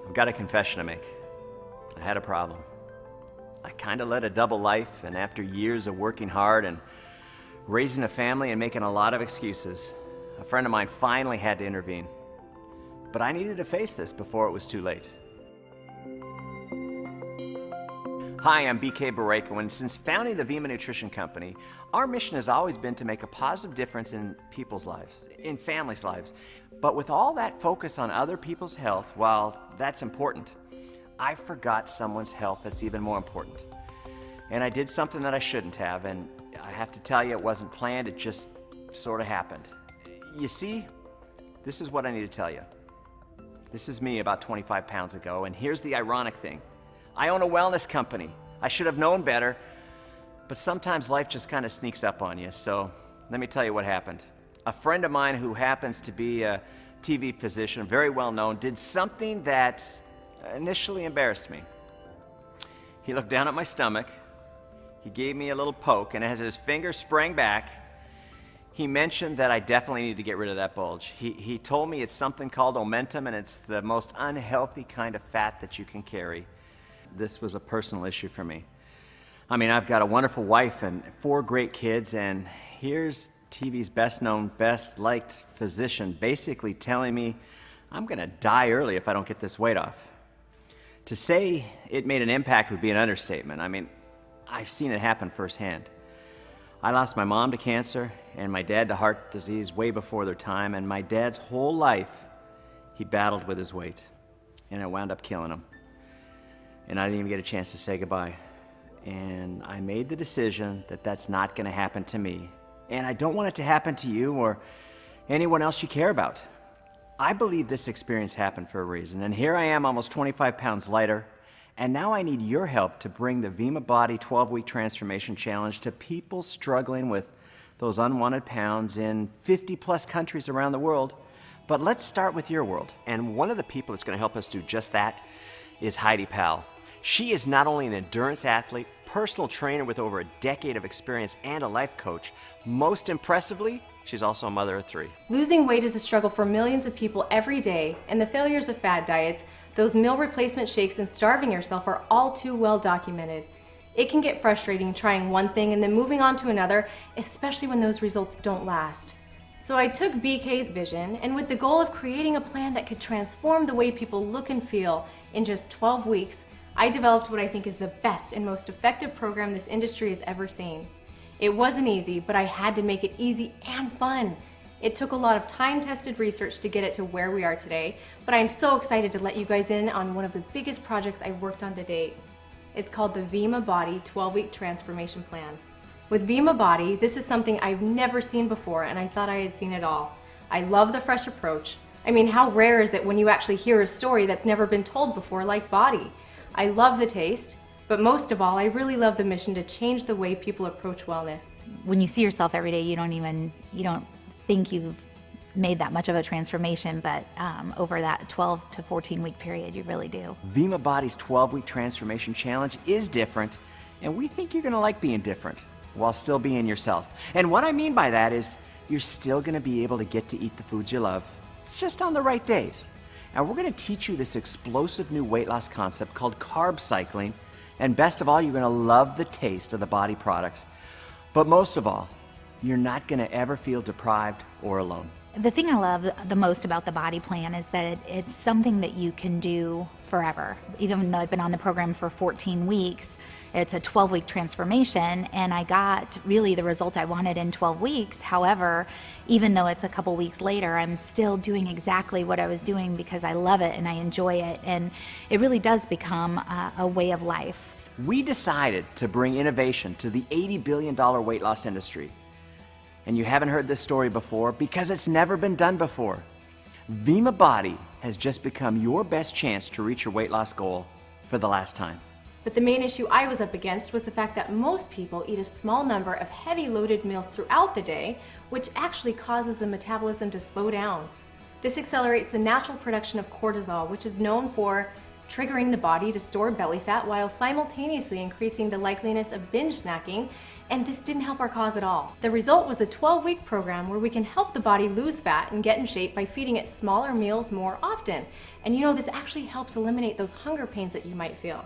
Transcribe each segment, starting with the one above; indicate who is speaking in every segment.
Speaker 1: I've got a confession to make. I had a problem. I kind of led a double life, and after years of working hard and raising a family and making a lot of excuses, a friend of mine finally had to intervene. But I needed to face this before it was too late. Hi, I'm BK Barreco, and since founding the Vima Nutrition Company, our mission has always been to make a positive difference in people's lives, in families' lives. But with all that focus on other people's health, while that's important, I forgot someone's health that's even more important. And I did something that I shouldn't have, and I have to tell you, it wasn't planned, it just sort of happened. You see, this is what I need to tell you. This is me about 25 pounds ago, and here's the ironic thing. I own a wellness company. I should have known better, but sometimes life just kind of sneaks up on you, so let me tell you what happened. A friend of mine who happens to be a TV physician, very well known, did something that initially embarrassed me. He looked down at my stomach, he gave me a little poke, and as his finger sprang back, he mentioned that I definitely need to get rid of that bulge. He told me it's something called omentum, and it's the most unhealthy kind of fat that you can carry. This was a personal issue for me. I mean, I've got a wonderful wife and 4 great kids, and here's TV's best known, best liked physician basically telling me I'm gonna die early if I don't get this weight off. To say it made an impact would be an understatement. I mean, I've seen it happen firsthand. I lost my mom to cancer and my dad to heart disease way before their time, and my dad's whole life he battled with his weight, and it wound up killing him. And I didn't even get a chance to say goodbye. And I made the decision that that's not gonna happen to me. And I don't want it to happen to you or anyone else you care about. I believe this experience happened for a reason, and here I am almost 25 pounds lighter, and now I need your help to bring the Vima Body 12-Week Transformation Challenge to people struggling with those unwanted pounds in 50+ countries around the world. But let's start with your world. And one of the people that's gonna help us do just that is Heidi Powell. She is not only an endurance athlete, personal trainer with over a decade of experience, and a life coach. Most impressively, she's also a mother of 3.
Speaker 2: Losing weight is a struggle for millions of people every day, and the failures of fad diets, those meal replacement shakes, and starving yourself are all too well documented. It can get frustrating trying one thing and then moving on to another, especially when those results don't last. So I took BK's vision, and with the goal of creating a plan that could transform the way people look and feel in just 12 weeks, I developed what I think is the best and most effective program this industry has ever seen. It wasn't easy, but I had to make it easy and fun. It took a lot of time-tested research to get it to where we are today, but I'm so excited to let you guys in on one of the biggest projects I've worked on to date. It's called the Vima Body 12-Week Transformation Plan. With Vima Body, this is something I've never seen before, and I thought I had seen it all. I love the fresh approach. I mean, how rare is it when you actually hear a story that's never been told before, like Body? I love the taste, but most of all, I really love the mission to change the way people approach wellness.
Speaker 3: When you see yourself every day, you don't think you've made that much of a transformation, but over that 12 to 14 week period, you really do.
Speaker 1: Vima Body's 12-Week Transformation Challenge is different, and we think you're gonna like being different while still being yourself. And what I mean by that is you're still gonna be able to get to eat the foods you love, just on the right days. And we're gonna teach you this explosive new weight loss concept called carb cycling, and best of all, you're gonna love the taste of the Body products. But most of all, you're not gonna ever feel deprived or alone.
Speaker 3: The thing I love the most about the Body plan is that it's something that you can do forever. Even though I've been on the program for 14 weeks, it's a 12-week transformation, and I got really the results I wanted in 12 weeks. However, even though it's a couple weeks later, I'm still doing exactly what I was doing because I love it and I enjoy it, and it really does become a way of life.
Speaker 1: We decided to bring innovation to the $80 billion weight loss industry. And you haven't heard this story before because it's never been done before. Vima Body has just become your best chance to reach your weight loss goal for the last time.
Speaker 2: But the main issue I was up against was the fact that most people eat a small number of heavy loaded meals throughout the day, which actually causes the metabolism to slow down. This accelerates the natural production of cortisol, which is known for triggering the body to store belly fat while simultaneously increasing the likeliness of binge snacking, and this didn't help our cause at all. The result was a 12-week program where we can help the body lose fat and get in shape by feeding it smaller meals more often. And you know, this actually helps eliminate those hunger pains that you might feel.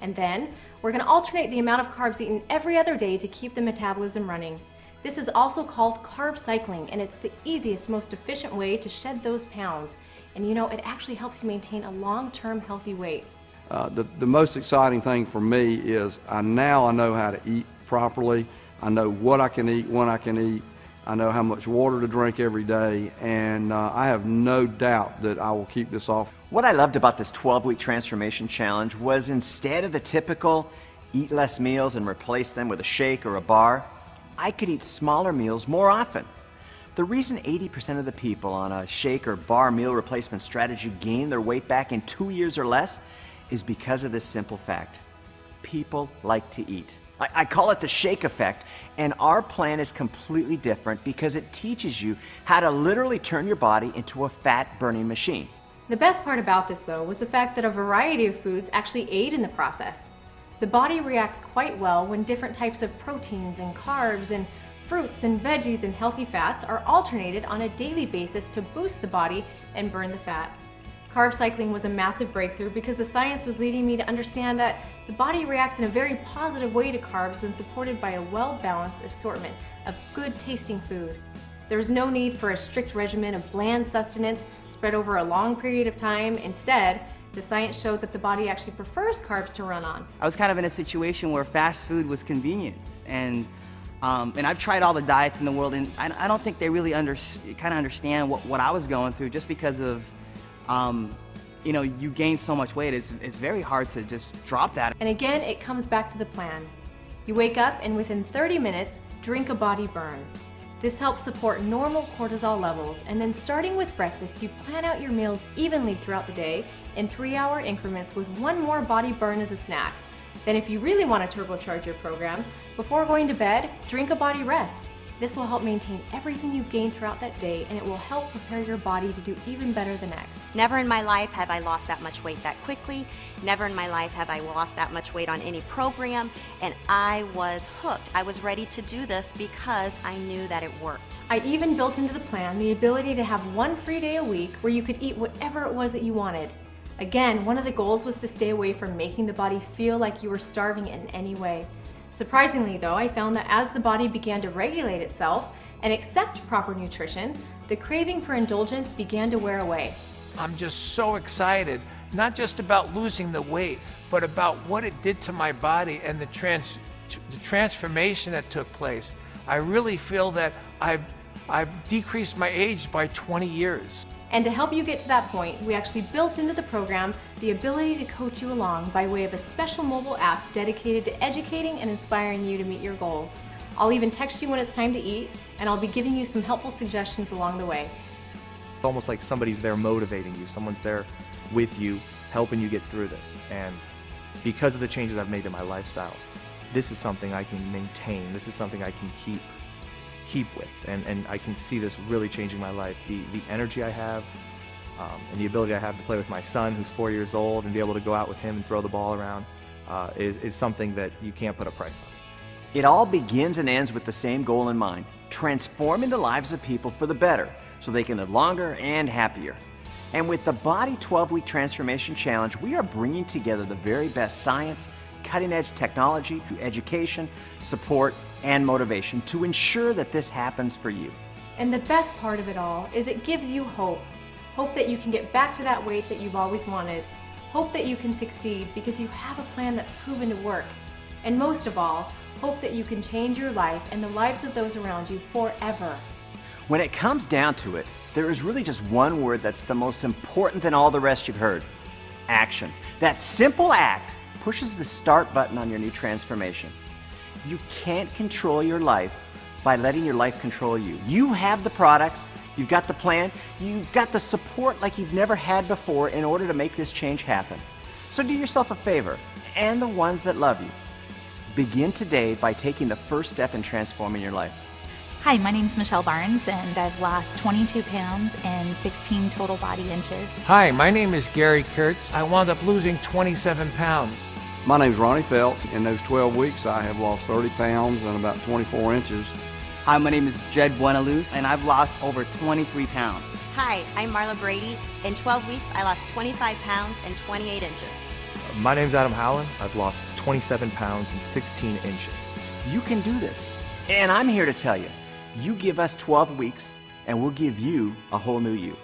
Speaker 2: And then, we're gonna alternate the amount of carbs eaten every other day to keep the metabolism running. This is also called carb cycling, and it's the easiest, most efficient way to shed those pounds. And you know, it actually helps you maintain a long-term healthy weight.
Speaker 4: The most exciting thing for me is now I know how to eat properly. I know what I can eat, when I can eat. I know how much water to drink every day, and I have no doubt that I will keep this off.
Speaker 1: What I loved about this 12-week transformation challenge was instead of the typical eat less meals and replace them with a shake or a bar, I could eat smaller meals more often. The reason 80% of the people on a shake or bar meal replacement strategy gain their weight back in 2 years or less is because of this simple fact. People like to eat. I call it the shake effect, and our plan is completely different because it teaches you how to literally turn your body into a fat-burning machine.
Speaker 2: The best part about this, though, was the fact that a variety of foods actually aid in the process. The body reacts quite well when different types of proteins and carbs and fruits and veggies and healthy fats are alternated on a daily basis to boost the body and burn the fat. Carb cycling was a massive breakthrough because the science was leading me to understand that the body reacts in a very positive way to carbs when supported by a well-balanced assortment of good-tasting food. There was no need for a strict regimen of bland sustenance spread over a long period of time. Instead, the science showed that the body actually prefers carbs to run on.
Speaker 5: I was kind of in a situation where fast food was convenience, and I've tried all the diets in the world, and I don't think they really understand what I was going through, just because of, you know, you gain so much weight. It's very hard to just drop that.
Speaker 2: And again, it comes back to the plan. You wake up and within 30 minutes, drink a body burn. This helps support normal cortisol levels, and then starting with breakfast, you plan out your meals evenly throughout the day in 3-hour increments with one more body burn as a snack. Then if you really want to turbocharge your program, before going to bed, drink a body rest. This will help maintain everything you've gained throughout that day, and it will help prepare your body to do even better the next.
Speaker 6: Never in my life have I lost that much weight that quickly. Never in my life have I lost that much weight on any program, and I was hooked. I was ready to do this because I knew that it worked.
Speaker 2: I even built into the plan the ability to have one free day a week where you could eat whatever it was that you wanted. Again, one of the goals was to stay away from making the body feel like you were starving in any way. Surprisingly though, I found that as the body began to regulate itself and accept proper nutrition, the craving for indulgence began to wear away.
Speaker 7: I'm just so excited, not just about losing the weight, but about what it did to my body and the transformation that took place. I really feel that I've decreased my age by 20 years.
Speaker 2: And to help you get to that point, we actually built into the program the ability to coach you along by way of a special mobile app dedicated to educating and inspiring you to meet your goals. I'll even text you when it's time to eat, and I'll be giving you some helpful suggestions along the way.
Speaker 8: It's almost like somebody's there motivating you, someone's there with you, helping you get through this. And because of the changes I've made to my lifestyle, this is something I can maintain, this is something I can keep with, and I can see this really changing my life. The energy I have, and the ability I have to play with my son, who's 4 years old, and be able to go out with him and throw the ball around, is something that you can't put a price on.
Speaker 1: It all begins and ends with the same goal in mind: transforming the lives of people for the better so they can live longer and happier. And with the Body 12-Week Transformation Challenge, we are bringing together the very best science, cutting-edge technology, education, support, and motivation to ensure that this happens for you.
Speaker 2: And the best part of it all is it gives you hope. Hope that you can get back to that weight that you've always wanted. Hope that you can succeed because you have a plan that's proven to work. And most of all, hope that you can change your life and the lives of those around you forever.
Speaker 1: When it comes down to it, there is really just one word that's the most important than all the rest you've heard: action. That simple act pushes the start button on your new transformation. You can't control your life by letting your life control you. You have the products, you've got the plan, you've got the support like you've never had before in order to make this change happen. So do yourself a favor, and the ones that love you. Begin today by taking the first step in transforming your life.
Speaker 3: Hi, my name's Michelle Barnes, and I've lost 22 pounds and 16 total body inches.
Speaker 7: Hi, my name is Gary Kurtz. I wound up losing 27 pounds.
Speaker 4: My name's Ronnie Phelps. In those 12 weeks, I have lost 30 pounds and about 24 inches.
Speaker 5: Hi, my name is Jed Buenaluz, and I've lost over 23 pounds.
Speaker 6: Hi, I'm Marla Brady. In 12 weeks, I lost 25 pounds and 28 inches.
Speaker 8: My name's Adam Howland. I've lost 27 pounds and 16 inches.
Speaker 1: You can do this. And I'm here to tell you, you give us 12 weeks, and we'll give you a whole new you.